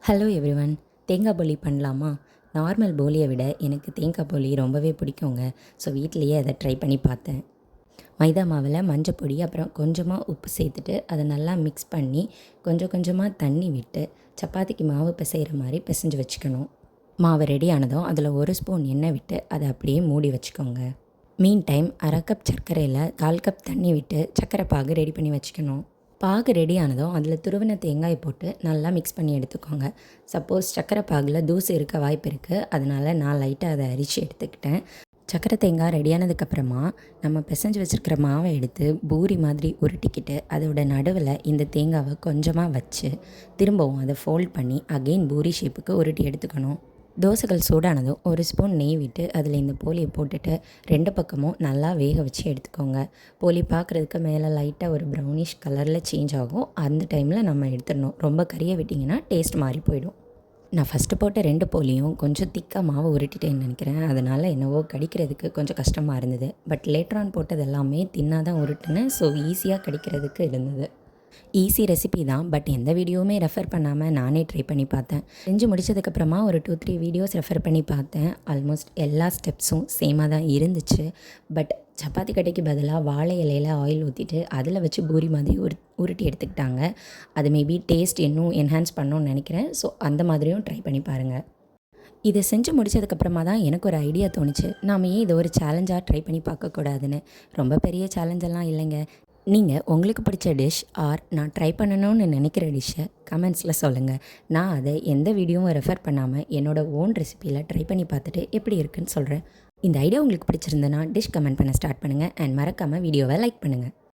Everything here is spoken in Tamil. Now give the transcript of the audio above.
Hello everyone. தேங்காய் போலி பண்ணலாமா? நார்மல் போலியை விட எனக்கு தேங்காய் போலி ரொம்பவே பிடிக்குங்க. ஸோ வீட்டிலையே அதை ட்ரை பண்ணி பார்த்தேன். மைதா மாவில் மஞ்சப்பொடி அப்புறம் கொஞ்சமாக உப்பு சேர்த்துட்டு அதை நல்லா மிக்ஸ் பண்ணி கொஞ்சம் கொஞ்சமாக தண்ணி விட்டு சப்பாத்திக்கு மாவு பிசைகிற மாதிரி பிசைஞ்சு வச்சுக்கணும். மாவு ரெடி ஆனதும் அதில் 1 ஸ்பூன் எண்ணெய் விட்டு அதை அப்படியே மூடி வச்சுக்கோங்க. மீன் டைம் 1/2 கப் சர்க்கரையில் 1/4 கப் தண்ணி விட்டு சர்க்கரை பாகு ரெடி பண்ணி வச்சுக்கணும். பாகு ரெடி ஆனதும் அதில் துருவின தேங்காய் போட்டு நல்லா மிக்ஸ் பண்ணி எடுத்துக்கோங்க. சப்போஸ் சர்க்கரை பாகில் தூசு இருக்க வாய்ப்பு இருக்குது, அதனால் நான் லைட்டாக அதை அரிச்சு எடுத்துக்கிட்டேன். சர்க்கரை தேங்காய் ரெடியானதுக்கப்புறமா நம்ம பிசைஞ்சு வச்சுருக்கிற மாவை எடுத்து பூரி மாதிரி உருட்டிக்கிட்டு அதோட நடுவில் இந்த தேங்காவை கொஞ்சமாக வச்சு திரும்பவும் அதை ஃபோல்ட் பண்ணி அகெயின் பூரி ஷேப்புக்கு உருட்டி எடுத்துக்கணும். தோசைகள் சூடானதும் 1 ஸ்பூன் நெய் விட்டு அதில் இந்த போலியை போட்டுட்டு 2 பக்கமும் நல்லா வேக வச்சு எடுத்துக்கோங்க. போலி பார்க்குறதுக்கு மேலே லைட்டாக ஒரு ப்ரௌனிஷ் கலரில் சேஞ்ச் ஆகும். அந்த டைமில் நம்ம எடுத்துடணும். ரொம்ப கறியை விட்டிங்கன்னா டேஸ்ட் மாறி போயிடும். நான் ஃபஸ்ட்டு போட்ட 2 போலியும் கொஞ்சம் திக்காக மாவு உருட்டிட்டேன்னு நினைக்கிறேன். அதனால் என்னவோ கடிக்கிறதுக்கு கொஞ்சம் கஷ்டமாக இருந்தது. பட் லேட்டரான் போட்டது எல்லாமே தின்னாக தான் உருட்டுனேன். ஸோ ஈஸியாக கடிக்கிறதுக்கு இருந்தது. ஈஸி ரெசிபி தான். பட் எந்த வீடியோவுமே ரெஃபர் பண்ணாமல் நானே ட்ரை பண்ணி பார்த்தேன். செஞ்சு முடிச்சதுக்கப்புறமா ஒரு 2-3 வீடியோஸ் ரெஃபர் பண்ணி பார்த்தேன். ஆல்மோஸ்ட் எல்லா ஸ்டெப்ஸும் சேமாக தான் இருந்துச்சு. பட் சப்பாத்தி கட்டைக்கு பதிலாக வாழை இலையில் ஆயில் ஊற்றிட்டு அதில் வச்சு பூரி மாதிரி உருட்டி எடுத்துக்கிட்டாங்க. அது மேபி டேஸ்ட் இன்னும் என்ஹான்ஸ் பண்ணணும்னு நினைக்கிறேன். ஸோ அந்த மாதிரியும் ட்ரை பண்ணி பாருங்கள். இதை செஞ்சு முடிச்சதுக்கப்புறமா தான் எனக்கு ஒரு ஐடியா தோணுச்சு. நாம் ஏன் இதை ஒரு சேலஞ்சாக ட்ரை பண்ணி பார்க்கக்கூடாதுன்னு. ரொம்ப பெரிய சேலஞ்செல்லாம் இல்லைங்க. நீங்கள் உங்களுக்கு பிடிச்ச டிஷ் ஆர் நான் ட்ரை பண்ணணும்னு நினைக்கிற டிஷ்ஷை கமெண்ட்ஸில் சொல்லுங்கள். நான் அதை எந்த வீடியோவும் ரெஃபர் பண்ணாமல் என்னோடய ஓன் ரெசிபியில் ட்ரை பண்ணி பார்த்துட்டு எப்படி இருக்குன்னு சொல்கிறேன். இந்த ஐடியா உங்களுக்கு பிடிச்சிருந்தனா டிஷ் கமெண்ட் பண்ண ஸ்டார்ட் பண்ணுங்கள். அண்ட் மறக்காமல் வீடியோவை லைக் பண்ணுங்கள்.